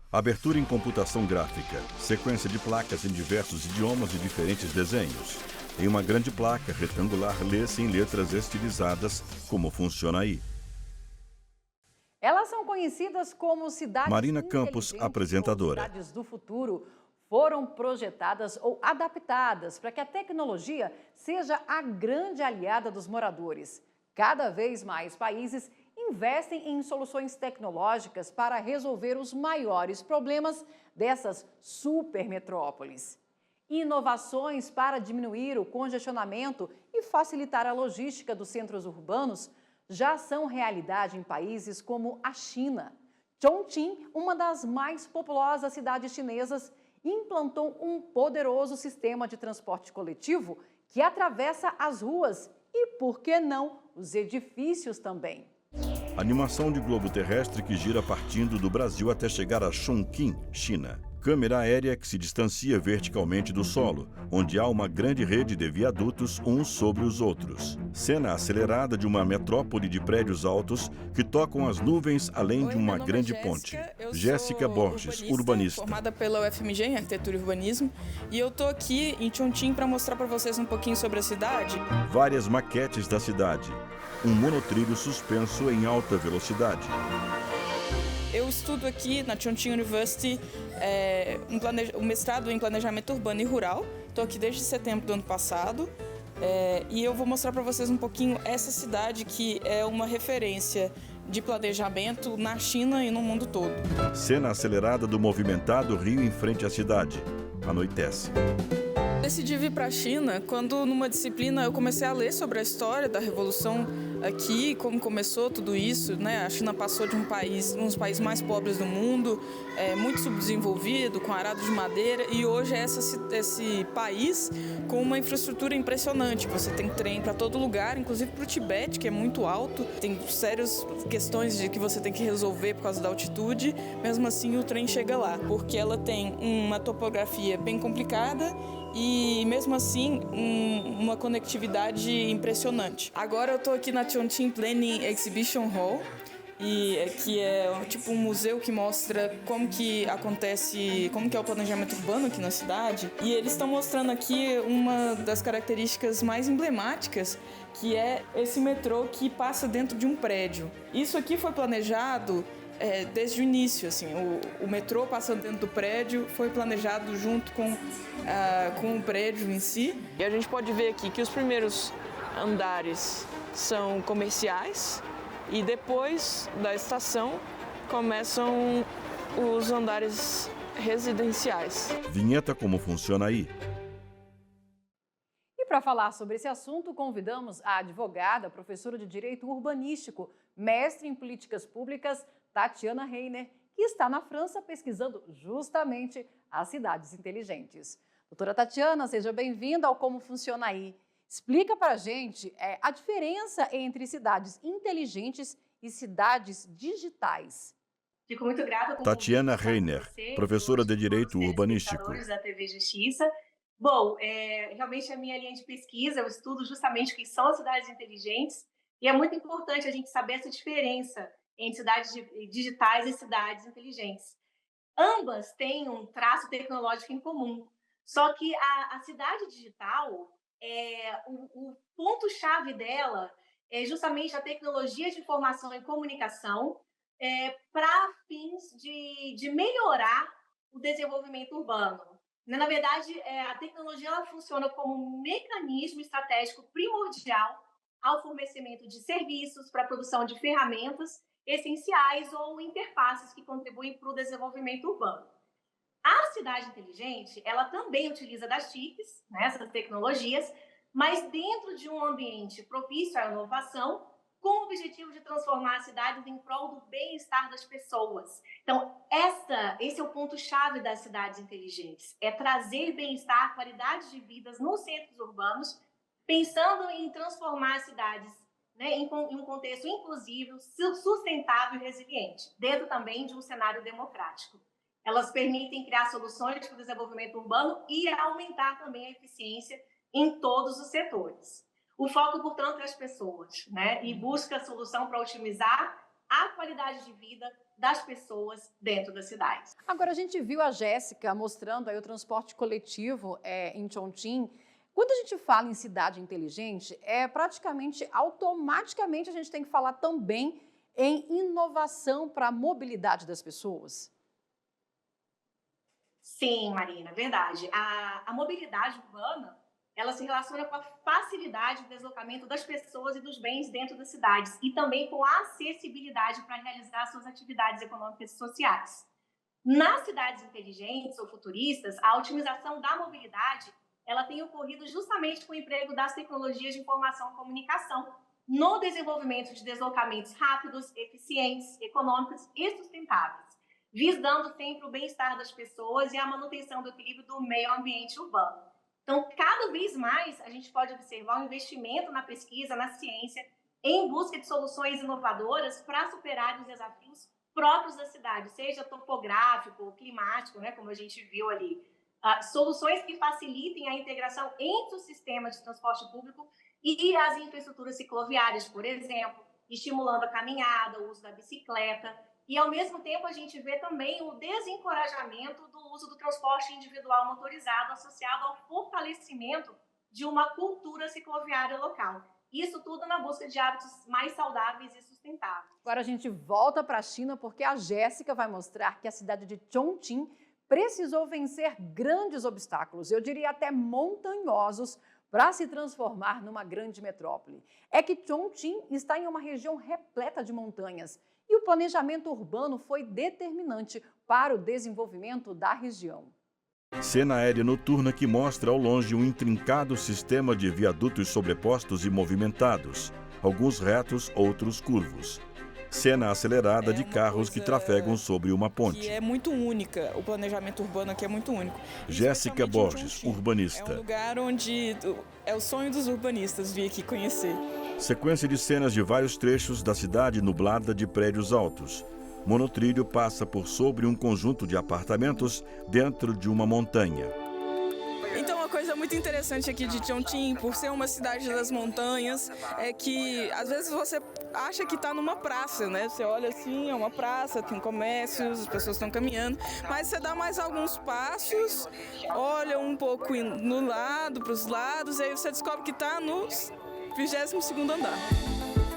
Abertura em computação gráfica. Sequência de placas em diversos idiomas e diferentes desenhos. Em uma grande placa retangular, lê-se em letras estilizadas. Como funciona aí? Elas são conhecidas como cidades Marina Campos, inteligentes apresentadora. ou cidades do futuro. Foram projetadas ou adaptadas para que a tecnologia seja a grande aliada dos moradores. Cada vez mais países investem em soluções tecnológicas para resolver os maiores problemas dessas supermetrópoles. Inovações para diminuir o congestionamento e facilitar a logística dos centros urbanos já são realidade em países como a China. Chongqing, uma das mais populosas cidades chinesas, implantou um poderoso sistema de transporte coletivo que atravessa as ruas e, por que não, os edifícios também. Animação de globo terrestre que gira partindo do Brasil até chegar a Chongqing, China. Câmera aérea que se distancia verticalmente do solo, onde há uma grande rede de viadutos uns sobre os outros. Cena acelerada de uma metrópole de prédios altos que tocam as nuvens além de uma grande ponte. Jéssica Borges, urbanista. Formada pela UFMG em Arquitetura e Urbanismo, e eu tô aqui em Chongqing para mostrar para vocês um pouquinho sobre a cidade. Várias maquetes da cidade. Um monotrilho suspenso em alta velocidade. Eu estudo aqui na Chongqing University um mestrado em Planejamento Urbano e Rural. Estou aqui desde setembro do ano passado e eu vou mostrar para vocês um pouquinho essa cidade que é uma referência de planejamento na China e no mundo todo. Cena acelerada do movimentado rio em frente à cidade. Anoitece. Decidi vir para a China quando, numa disciplina, eu comecei a ler sobre a história da Revolução aqui, como começou tudo isso, né? A China passou de um dos países mais pobres do mundo, muito subdesenvolvido, com arado de madeira, e hoje é esse país com uma infraestrutura impressionante. Você tem trem para todo lugar, inclusive para o Tibete, que é muito alto, tem sérias questões de que você tem que resolver por causa da altitude, mesmo assim o trem chega lá, porque ela tem uma topografia bem complicada e, mesmo assim, uma conectividade impressionante. Agora eu estou aqui na Chongqing Planning Exhibition Hall, que é tipo um museu que mostra como que é o planejamento urbano aqui na cidade. E eles estão mostrando aqui uma das características mais emblemáticas, que é esse metrô que passa dentro de um prédio. Isso aqui foi planejado desde o início, assim, o metrô passando dentro do prédio foi planejado junto com o prédio em si. E a gente pode ver aqui que os primeiros andares são comerciais e depois da estação começam os andares residenciais. Vinheta Como Funciona Aí. E para falar sobre esse assunto, convidamos a advogada, professora de Direito Urbanístico, mestre em Políticas Públicas, Tatiana Reiner, que está na França pesquisando justamente as cidades inteligentes. Doutora Tatiana, seja bem-vinda ao Como Funciona Aí. Explica para a gente a diferença entre cidades inteligentes e cidades digitais. Fico muito grata com Tatiana Reiner, professora de Direito Urbanístico. Da TV Justiça. Bom, realmente a minha linha de pesquisa, eu estudo justamente o que são as cidades inteligentes e é muito importante a gente saber essa diferença entre cidades digitais e cidades inteligentes. Ambas têm um traço tecnológico em comum, só que a cidade digital, o ponto-chave dela é justamente a tecnologia de informação e comunicação para fins de melhorar o desenvolvimento urbano. Na verdade, a tecnologia ela funciona como um mecanismo estratégico primordial ao fornecimento de serviços para a produção de ferramentas essenciais ou interfaces que contribuem para o desenvolvimento urbano. A cidade inteligente, ela também utiliza das TICs, né, essas tecnologias, mas dentro de um ambiente propício à inovação, com o objetivo de transformar as cidades em prol do bem-estar das pessoas. Então, esse é o ponto-chave das cidades inteligentes, é trazer bem-estar, qualidade de vida nos centros urbanos, pensando em transformar as cidades, né, em um contexto inclusivo, sustentável e resiliente, dentro também de um cenário democrático. Elas permitem criar soluções para o desenvolvimento urbano e aumentar também a eficiência em todos os setores. O foco, portanto, é as pessoas, né, e busca a solução para otimizar a qualidade de vida das pessoas dentro da cidade. Agora, a gente viu a Jéssica mostrando aí o transporte coletivo em Chongqing. Quando a gente fala em cidade inteligente, praticamente automaticamente a gente tem que falar também em inovação para a mobilidade das pessoas. Sim, Marina, verdade. A mobilidade urbana, ela se relaciona com a facilidade de deslocamento das pessoas e dos bens dentro das cidades e também com a acessibilidade para realizar suas atividades econômicas e sociais. Nas cidades inteligentes ou futuristas, a otimização da mobilidade ela tem ocorrido justamente com o emprego das tecnologias de informação e comunicação no desenvolvimento de deslocamentos rápidos, eficientes, econômicos e sustentáveis, visando sempre o bem-estar das pessoas e a manutenção do equilíbrio do meio ambiente urbano. Então, cada vez mais, a gente pode observar um investimento na pesquisa, na ciência, em busca de soluções inovadoras para superar os desafios próprios da cidade, seja topográfico ou climático, né, como a gente viu ali. Soluções que facilitem a integração entre o sistema de transporte público e as infraestruturas cicloviárias, por exemplo, estimulando a caminhada, o uso da bicicleta. E, ao mesmo tempo, a gente vê também o desencorajamento do uso do transporte individual motorizado associado ao fortalecimento de uma cultura cicloviária local. Isso tudo na busca de hábitos mais saudáveis e sustentáveis. Agora a gente volta para a China porque a Jéssica vai mostrar que a cidade de Chongqing precisou vencer grandes obstáculos, eu diria até montanhosos, para se transformar numa grande metrópole. É que Chongqing está em uma região repleta de montanhas e o planejamento urbano foi determinante para o desenvolvimento da região. Cena aérea noturna que mostra ao longe um intrincado sistema de viadutos sobrepostos e movimentados, alguns retos, outros curvos. Cena acelerada de carros que trafegam sobre uma ponte. Que é muito única, o planejamento urbano aqui é muito único. Jéssica Borges, urbanista. É um lugar onde é o sonho dos urbanistas vir aqui conhecer. Sequência de cenas de vários trechos da cidade nublada de prédios altos. Monotrilho passa por sobre um conjunto de apartamentos dentro de uma montanha. Então, uma coisa muito interessante aqui de Chongqing, por ser uma cidade das montanhas, é que às vezes você acha que está numa praça, né? Você olha assim, é uma praça, tem comércios, as pessoas estão caminhando, mas você dá mais alguns passos, olha um pouco no lado, para os lados, e aí você descobre que está no 22º andar.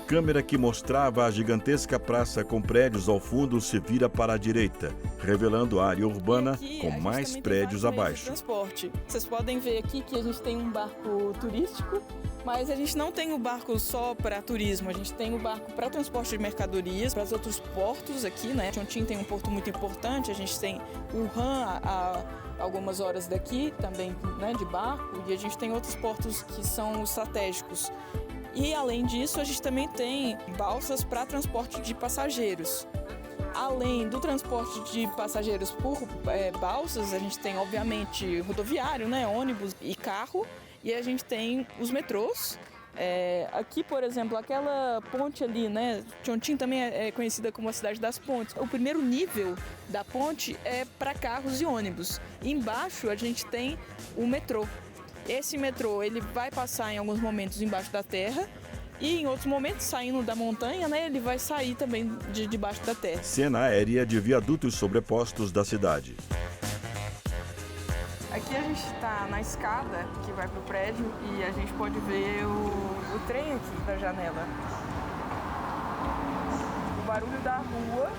Câmera que mostrava a gigantesca praça com prédios ao fundo se vira para a direita, revelando a área urbana com mais prédios abaixo. Transporte. Vocês podem ver aqui que a gente tem um barco turístico, mas a gente não tem o barco só para turismo, a gente tem o barco para transporte de mercadorias, para os outros portos aqui, né? Chongqing tem um porto muito importante, a gente tem Wuhan a algumas horas daqui também, né, de barco, e a gente tem outros portos que são estratégicos. E, além disso, a gente também tem balsas para transporte de passageiros. Além do transporte de passageiros por balsas, a gente tem, obviamente, rodoviário, né, ônibus e carro. E a gente tem os metrôs. Aqui, por exemplo, aquela ponte ali, né, Chongqing também é conhecida como a cidade das pontes. O primeiro nível da ponte é para carros e ônibus. E embaixo a gente tem o metrô. Esse metrô ele vai passar em alguns momentos embaixo da terra e em outros momentos, saindo da montanha, né, ele vai sair também de debaixo da terra. Cena aérea de viadutos sobrepostos da cidade. Aqui a gente está na escada que vai para o prédio e a gente pode ver o trem aqui da janela. O barulho da rua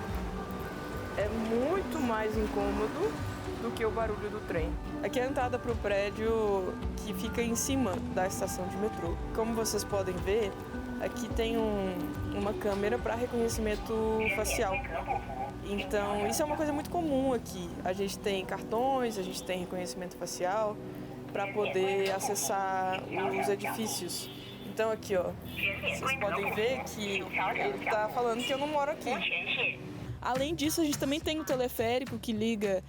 é muito mais incômodo do que o barulho do trem. Aqui é a entrada para o prédio que fica em cima da estação de metrô. Como vocês podem ver, aqui tem uma câmera para reconhecimento facial. Então, isso é uma coisa muito comum aqui. A gente tem cartões, a gente tem reconhecimento facial para poder acessar os edifícios. Então, aqui, ó, vocês podem ver que ele está falando que eu não moro aqui. Além disso, a gente também tem o teleférico que liga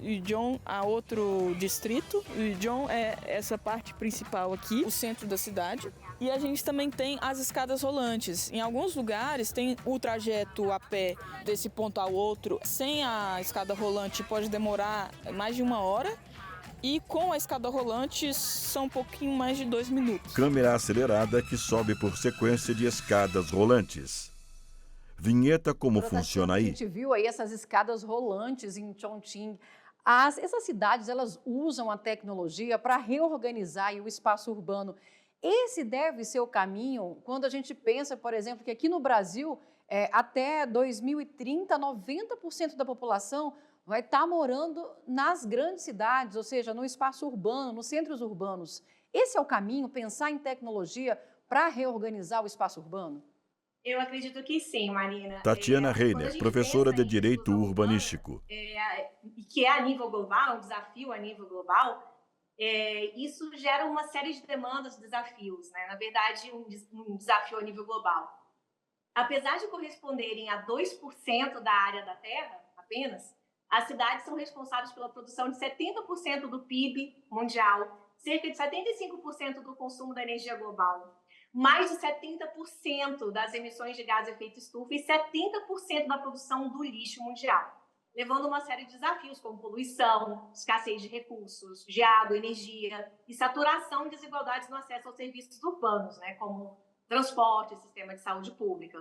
Yuzhong a outro distrito. Yuzhong é essa parte principal aqui, o centro da cidade. E a gente também tem as escadas rolantes. Em alguns lugares tem o trajeto a pé desse ponto ao outro. Sem a escada rolante pode demorar mais de 1 hora. E com a escada rolante são um pouquinho mais de 2 minutos. Câmera acelerada que sobe por sequência de escadas rolantes. Vinheta Como Funciona A Aí. gente viu aí essas escadas rolantes em Chongqing. Essas cidades, elas usam a tecnologia para reorganizar aí o espaço urbano. Esse deve ser o caminho quando a gente pensa, por exemplo, que aqui no Brasil, até 2030, 90% da população vai estar morando nas grandes cidades, ou seja, no espaço urbano, nos centros urbanos. Esse é o caminho, pensar em tecnologia para reorganizar o espaço urbano? Eu acredito que sim, Marina. Tatiana Quando a Reiner, gente professora pensa de em Direito inclusão Urbanístico. e que é a nível global, um desafio a nível global, isso gera uma série de demandas, desafios, né? Na verdade, um desafio a nível global. Apesar de corresponderem a 2% da área da Terra, apenas, as cidades são responsáveis pela produção de 70% do PIB mundial, cerca de 75% do consumo da energia global, mais de 70% das emissões de gás de efeito estufa e 70% da produção do lixo mundial, levando a uma série de desafios como poluição, escassez de recursos, de água, energia e saturação e desigualdades no acesso aos serviços urbanos, né, como transporte, sistema de saúde pública.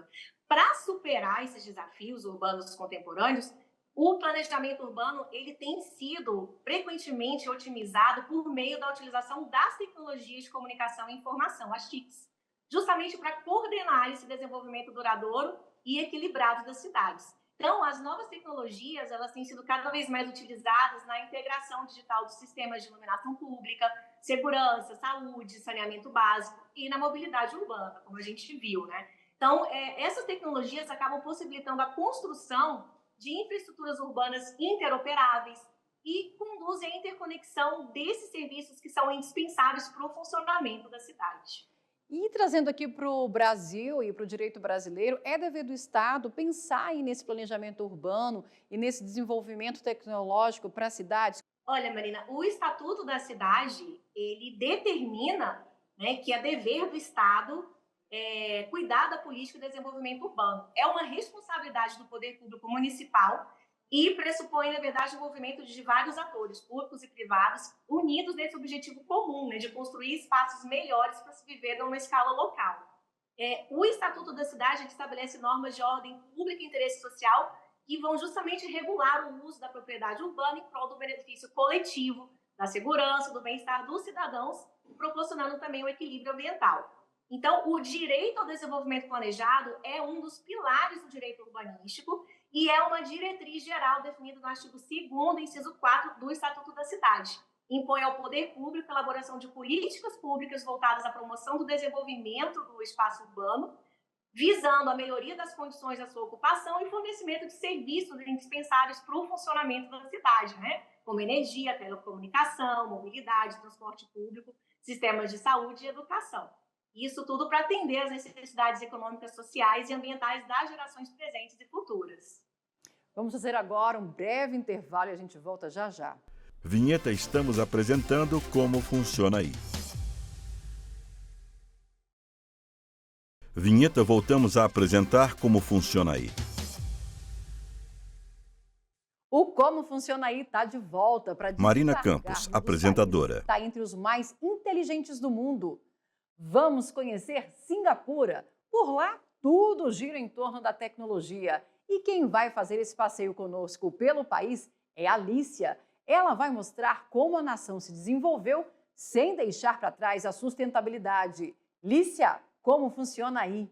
Para superar esses desafios urbanos contemporâneos, o planejamento urbano ele tem sido frequentemente otimizado por meio da utilização das tecnologias de comunicação e informação, as TICs, justamente para coordenar esse desenvolvimento duradouro e equilibrado das cidades. Então, as novas tecnologias elas têm sido cada vez mais utilizadas na integração digital dos sistemas de iluminação pública, segurança, saúde, saneamento básico e na mobilidade urbana, como a gente viu, né? Então, essas tecnologias acabam possibilitando a construção de infraestruturas urbanas interoperáveis e conduzem à interconexão desses serviços que são indispensáveis para o funcionamento da cidade. E trazendo aqui para o Brasil e para o direito brasileiro, é dever do Estado pensar aí nesse planejamento urbano e nesse desenvolvimento tecnológico para as cidades? Olha, Marina, o Estatuto da Cidade, ele determina, né, que é dever do Estado cuidar da política de desenvolvimento urbano. É uma responsabilidade do poder público municipal e pressupõe, na verdade, o envolvimento de vários atores, públicos e privados, unidos nesse objetivo comum, né, de construir espaços melhores para se viver numa escala local. O Estatuto da Cidade estabelece normas de ordem pública e interesse social que vão justamente regular o uso da propriedade urbana em prol do benefício coletivo, da segurança, do bem-estar dos cidadãos, proporcionando também o equilíbrio ambiental. Então, o direito ao desenvolvimento planejado é um dos pilares do direito urbanístico e é uma diretriz geral definida no artigo 2º, inciso 4 do Estatuto da Cidade. Impõe ao poder público a elaboração de políticas públicas voltadas à promoção do desenvolvimento do espaço urbano, visando a melhoria das condições da sua ocupação e fornecimento de serviços indispensáveis para o funcionamento da cidade, né? Como energia, telecomunicação, mobilidade, transporte público, sistemas de saúde e educação. Isso tudo para atender às necessidades econômicas, sociais e ambientais das gerações presentes e futuras. Vamos fazer agora um breve intervalo e a gente volta já já. Vinheta estamos apresentando Como Funciona Aí. Vinheta voltamos a apresentar Como Funciona Aí. O Como Funciona Aí está de volta para Marina Campos, apresentadora. Está entre os mais inteligentes do mundo. Vamos conhecer Singapura. Por lá, tudo gira em torno da tecnologia. E quem vai fazer esse passeio conosco pelo país é a Alicia. Ela vai mostrar como a nação se desenvolveu sem deixar para trás a sustentabilidade. Lícia, como funciona aí?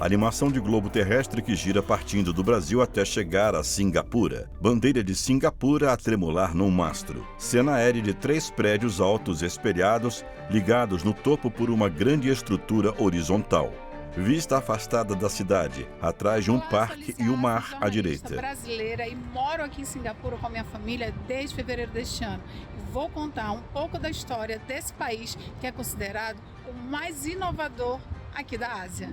Animação de globo terrestre que gira partindo do Brasil até chegar a Singapura. Bandeira de Singapura a tremular num mastro. Cena aérea de 3 prédios altos espelhados, ligados no topo por uma grande estrutura horizontal. Vista afastada da cidade, atrás de um parque e o mar à direita. Eu sou brasileira e moro aqui em Singapura com a minha família desde fevereiro deste ano. E vou contar um pouco da história desse país que é considerado o mais inovador aqui da Ásia.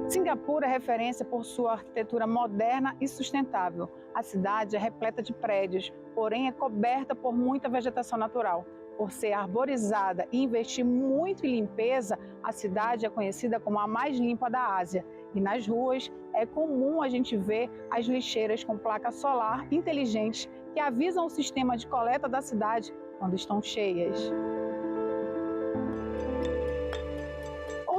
Singapura é referência por sua arquitetura moderna e sustentável. A cidade é repleta de prédios, porém é coberta por muita vegetação natural. Por ser arborizada e investir muito em limpeza, a cidade é conhecida como a mais limpa da Ásia. E nas ruas é comum a gente ver as lixeiras com placa solar inteligentes que avisam o sistema de coleta da cidade quando estão cheias.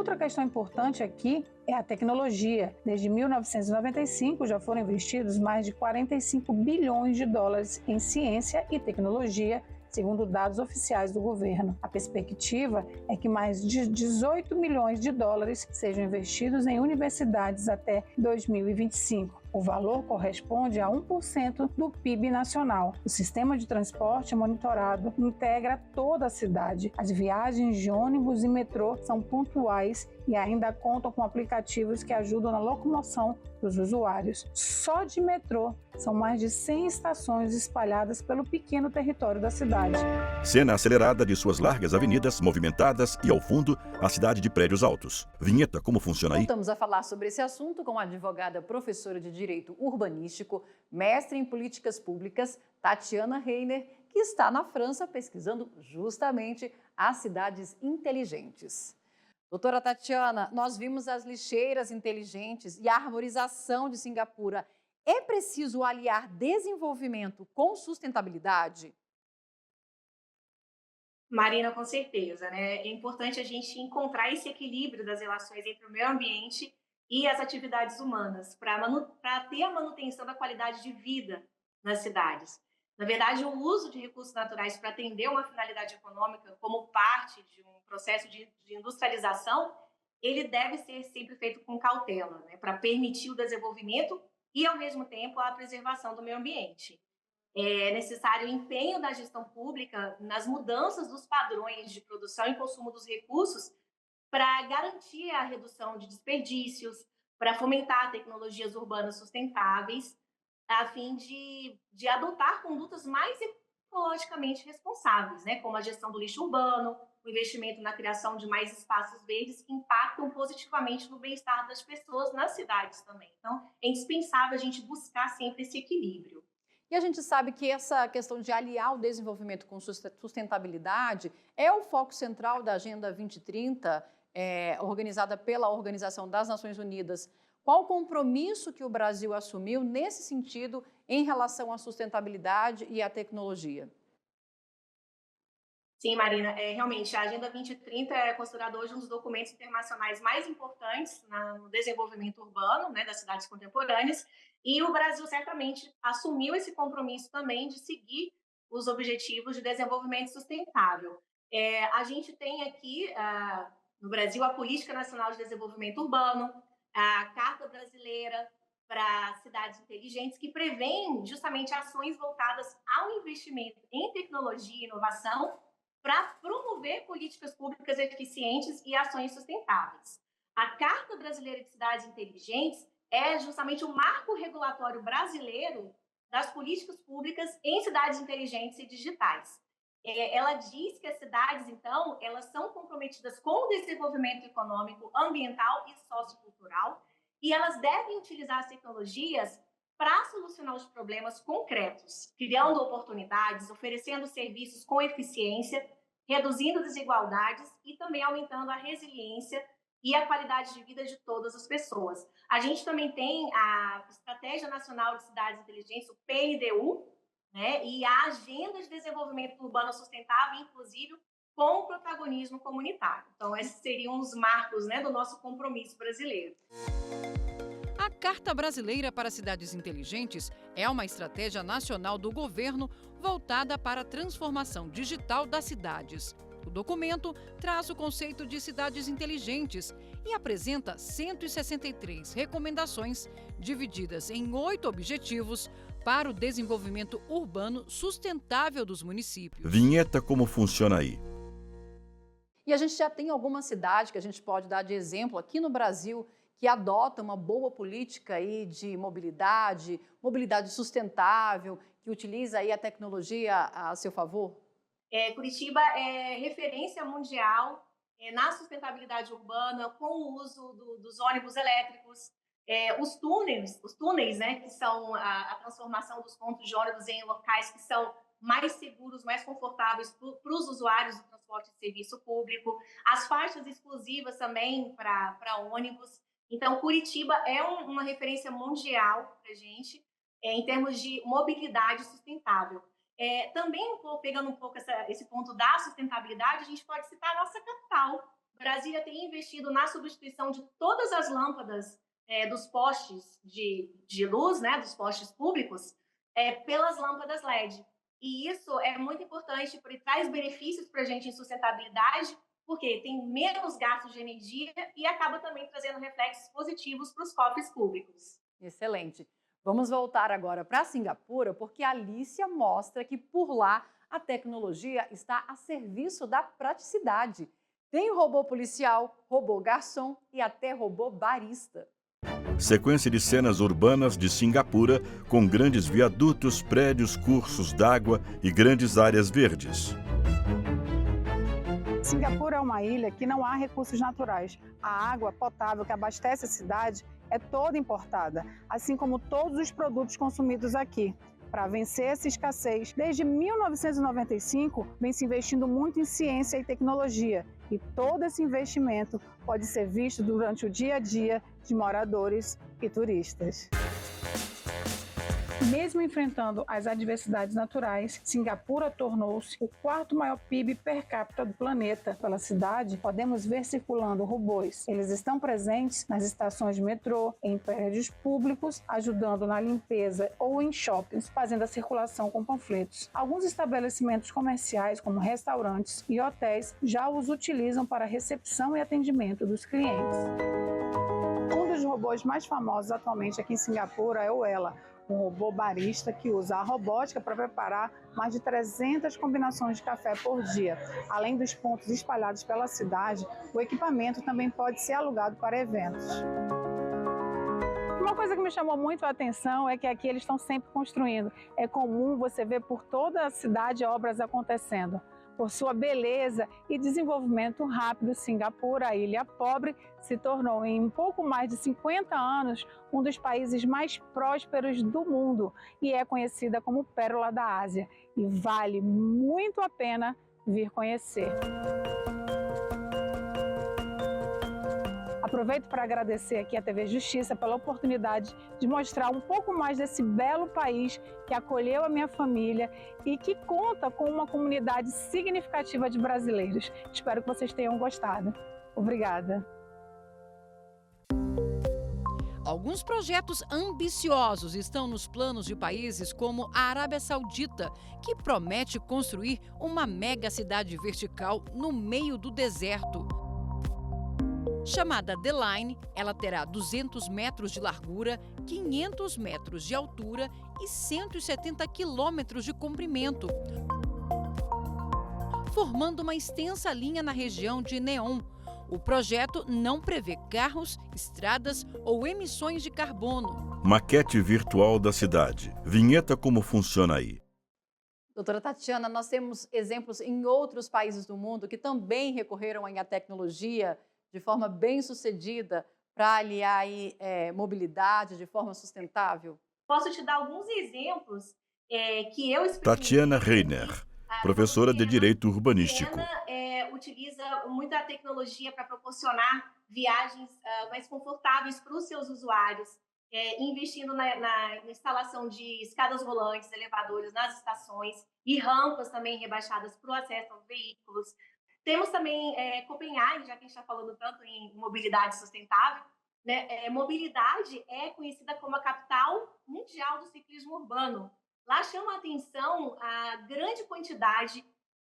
Outra questão importante aqui é a tecnologia. Desde 1995 já foram investidos mais de 45 bilhões de dólares em ciência e tecnologia, segundo dados oficiais do governo. A perspectiva é que mais de 18 milhões de dólares sejam investidos em universidades até 2025. O valor corresponde a 1% do PIB nacional. O sistema de transporte monitorado integra toda a cidade. As viagens de ônibus e metrô são pontuais e ainda contam com aplicativos que ajudam na locomoção dos usuários. Só de metrô, são mais de 100 estações espalhadas pelo pequeno território da cidade. Cena acelerada de suas largas avenidas movimentadas e, ao fundo, a cidade de prédios altos. Vinheta, como funciona aí? Voltamos a falar sobre esse assunto com a advogada professora de Direito Urbanístico, mestre em Políticas Públicas, Tatiana Reiner, que está na França pesquisando justamente as cidades inteligentes. Doutora Tatiana, nós vimos as lixeiras inteligentes e a arborização de Singapura. É preciso aliar desenvolvimento com sustentabilidade? Marina, com certeza, né? É importante a gente encontrar esse equilíbrio das relações entre o meio ambiente e as atividades humanas, para ter a manutenção da qualidade de vida nas cidades. Na verdade, o uso de recursos naturais para atender uma finalidade econômica como parte de um processo de industrialização, ele deve ser sempre feito com cautela, né? Para permitir o desenvolvimento e, ao mesmo tempo, a preservação do meio ambiente. É necessário o empenho da gestão pública nas mudanças dos padrões de produção e consumo dos recursos para garantir a redução de desperdícios, para fomentar tecnologias urbanas sustentáveis, a fim de adotar condutas mais ecologicamente responsáveis, né? Como a gestão do lixo urbano, o investimento na criação de mais espaços verdes que impactam positivamente no bem-estar das pessoas nas cidades também. Então, é indispensável a gente buscar sempre esse equilíbrio. E a gente sabe que essa questão de aliar o desenvolvimento com sustentabilidade é o foco central da Agenda 2030, organizada pela Organização das Nações Unidas. Qual o compromisso que o Brasil assumiu nesse sentido em relação à sustentabilidade e à tecnologia? Sim, Marina, realmente a Agenda 2030 é considerada hoje um dos documentos internacionais mais importantes no desenvolvimento urbano, né, das cidades contemporâneas, e o Brasil certamente assumiu esse compromisso também de seguir os objetivos de desenvolvimento sustentável. A gente tem aqui no Brasil a Política Nacional de Desenvolvimento Urbano, a Carta Brasileira para Cidades Inteligentes, que prevêem justamente ações voltadas ao investimento em tecnologia e inovação para promover políticas públicas eficientes e ações sustentáveis. A Carta Brasileira de Cidades Inteligentes é justamente o marco regulatório brasileiro das políticas públicas em cidades inteligentes e digitais. Ela diz que as cidades, então, elas são comprometidas com o desenvolvimento econômico, ambiental e sociocultural, e elas devem utilizar as tecnologias para solucionar os problemas concretos, criando oportunidades, oferecendo serviços com eficiência, reduzindo desigualdades e também aumentando a resiliência e a qualidade de vida de todas as pessoas. A gente também tem a Estratégia Nacional de Cidades Inteligentes, o PNDU, né, e a Agenda de Desenvolvimento Urbano Sustentável, inclusive, com o protagonismo comunitário. Então, esses seriam os marcos, né, do nosso compromisso brasileiro. A Carta Brasileira para Cidades Inteligentes é uma estratégia nacional do governo voltada para a transformação digital das cidades. O documento traz o conceito de cidades inteligentes e apresenta 163 recomendações, divididas em 8 objetivos para o desenvolvimento urbano sustentável dos municípios. Vinheta, como funciona aí? E a gente já tem alguma cidade que a gente pode dar de exemplo aqui no Brasil que adota uma boa política aí de mobilidade sustentável, que utiliza aí a tecnologia a seu favor? Curitiba é referência mundial na sustentabilidade urbana, com o uso dos ônibus elétricos, os túneis, né, que são a transformação dos pontos de ônibus em locais que são mais seguros, mais confortáveis para os usuários do transporte de serviço público, as faixas exclusivas também para ônibus. Então, Curitiba é uma referência mundial para a gente em termos de mobilidade sustentável. Também, pegando um pouco esse ponto da sustentabilidade, a gente pode citar a nossa capital, Brasília tem investido na substituição de todas as lâmpadas dos postes de luz, né, dos postes públicos, pelas lâmpadas LED. E isso é muito importante porque traz benefícios para a gente em sustentabilidade, porque tem menos gastos de energia e acaba também trazendo reflexos positivos para os cofres públicos. Excelente. Vamos voltar agora para Singapura, porque a Alicia mostra que por lá a tecnologia está a serviço da praticidade. Tem robô policial, robô garçom e até robô barista. Sequência de cenas urbanas de Singapura com grandes viadutos, prédios, cursos d'água e grandes áreas verdes. Singapura é uma ilha que não há recursos naturais. A água potável que abastece a cidade é toda importada, assim como todos os produtos consumidos aqui. Para vencer essa escassez, desde 1995 vem se investindo muito em ciência e tecnologia, e todo esse investimento pode ser visto durante o dia a dia de moradores e turistas. Mesmo enfrentando as adversidades naturais, Singapura tornou-se o quarto maior PIB per capita do planeta. Pela cidade, podemos ver circulando robôs. Eles estão presentes nas estações de metrô, em prédios públicos, ajudando na limpeza ou em shoppings, fazendo a circulação com panfletos. Alguns estabelecimentos comerciais, como restaurantes e hotéis, já os utilizam para recepção e atendimento dos clientes. Um dos robôs mais famosos atualmente aqui em Singapura é o Ela, um robô barista que usa a robótica para preparar mais de 300 combinações de café por dia. Além dos pontos espalhados pela cidade, o equipamento também pode ser alugado para eventos. Uma coisa que me chamou muito a atenção é que aqui eles estão sempre construindo. É comum você ver por toda a cidade obras acontecendo. Por sua beleza e desenvolvimento rápido, Singapura, a ilha pobre, se tornou em um pouco mais de 50 anos um dos países mais prósperos do mundo e é conhecida como Pérola da Ásia. E vale muito a pena vir conhecer. Aproveito para agradecer aqui à TV Justiça pela oportunidade de mostrar um pouco mais desse belo país que acolheu a minha família e que conta com uma comunidade significativa de brasileiros. Espero que vocês tenham gostado. Obrigada. Alguns projetos ambiciosos estão nos planos de países como a Arábia Saudita, que promete construir uma mega cidade vertical no meio do deserto. Chamada The Line, ela terá 200 metros de largura, 500 metros de altura e 170 quilômetros de comprimento, formando uma extensa linha na região de Neom. O projeto não prevê carros, estradas ou emissões de carbono. Maquete virtual da cidade. Vinheta como funciona aí. Doutora Tatiana, nós temos exemplos em outros países do mundo que também recorreram à tecnologia de forma bem sucedida para aliar aí, mobilidade de forma sustentável? Posso te dar alguns exemplos que eu experimentei. Tatiana Reiner, professora de Direito Urbanístico. Viena utiliza muito a tecnologia para proporcionar viagens mais confortáveis para os seus usuários, investindo na instalação de escadas rolantes, elevadores nas estações e rampas também rebaixadas para o acesso aos veículos. Temos também Copenhague, já que a gente está falando tanto em mobilidade sustentável, né? Mobilidade é conhecida como a capital mundial do ciclismo urbano. Lá chama a atenção a grande quantidade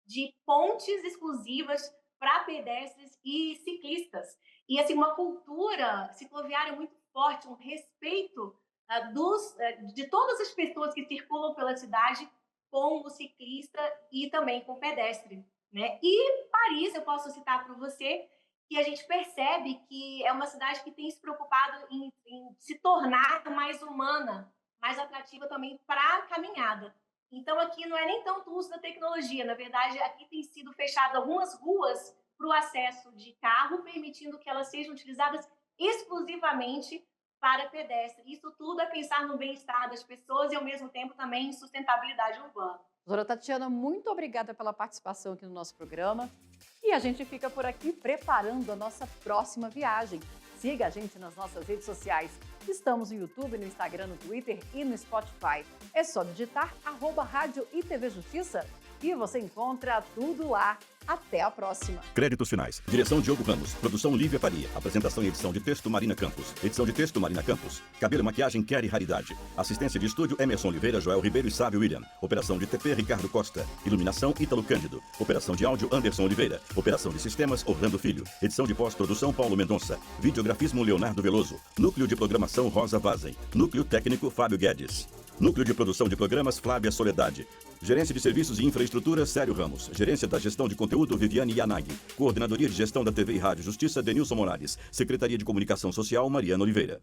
de pontes exclusivas para pedestres e ciclistas. E assim, uma cultura cicloviária muito forte, um respeito de todas as pessoas que circulam pela cidade com o ciclista e também com o pedestre, né? E Paris, eu posso citar para você, que a gente percebe que é uma cidade que tem se preocupado em se tornar mais humana, mais atrativa também para a caminhada. Então, aqui não é nem tanto o uso da tecnologia, na verdade, aqui tem sido fechado algumas ruas para o acesso de carro, permitindo que elas sejam utilizadas exclusivamente para pedestre. Isso tudo é pensar no bem-estar das pessoas e, ao mesmo tempo, também em sustentabilidade urbana. Doutora Tatiana, muito obrigada pela participação aqui no nosso programa. E a gente fica por aqui preparando a nossa próxima viagem. Siga a gente nas nossas redes sociais. Estamos no YouTube, no Instagram, no Twitter e no Spotify. É só digitar @Rádio e TV Justiça. E você encontra tudo lá. Até a próxima. Créditos finais. Direção Diogo Ramos. Produção Lívia Faria. Apresentação e edição de texto Marina Campos. Edição de texto Marina Campos. Cabelo e maquiagem Kelly Raridade. Assistência de estúdio Emerson Oliveira, Joel Ribeiro e Sábio William. Operação de TP Ricardo Costa. Iluminação Ítalo Cândido. Operação de áudio Anderson Oliveira. Operação de sistemas Orlando Filho. Edição de pós-produção Paulo Mendonça. Videografismo Leonardo Veloso. Núcleo de programação Rosa Vazen. Núcleo técnico Fábio Guedes. Núcleo de produção de programas Flávia Soledade. Gerência de serviços e infraestrutura Célio Ramos. Gerência da gestão de conteúdo Viviane Yanagi. Coordenadoria de gestão da TV e Rádio Justiça Denilson Morales. Secretaria de Comunicação Social Mariana Oliveira.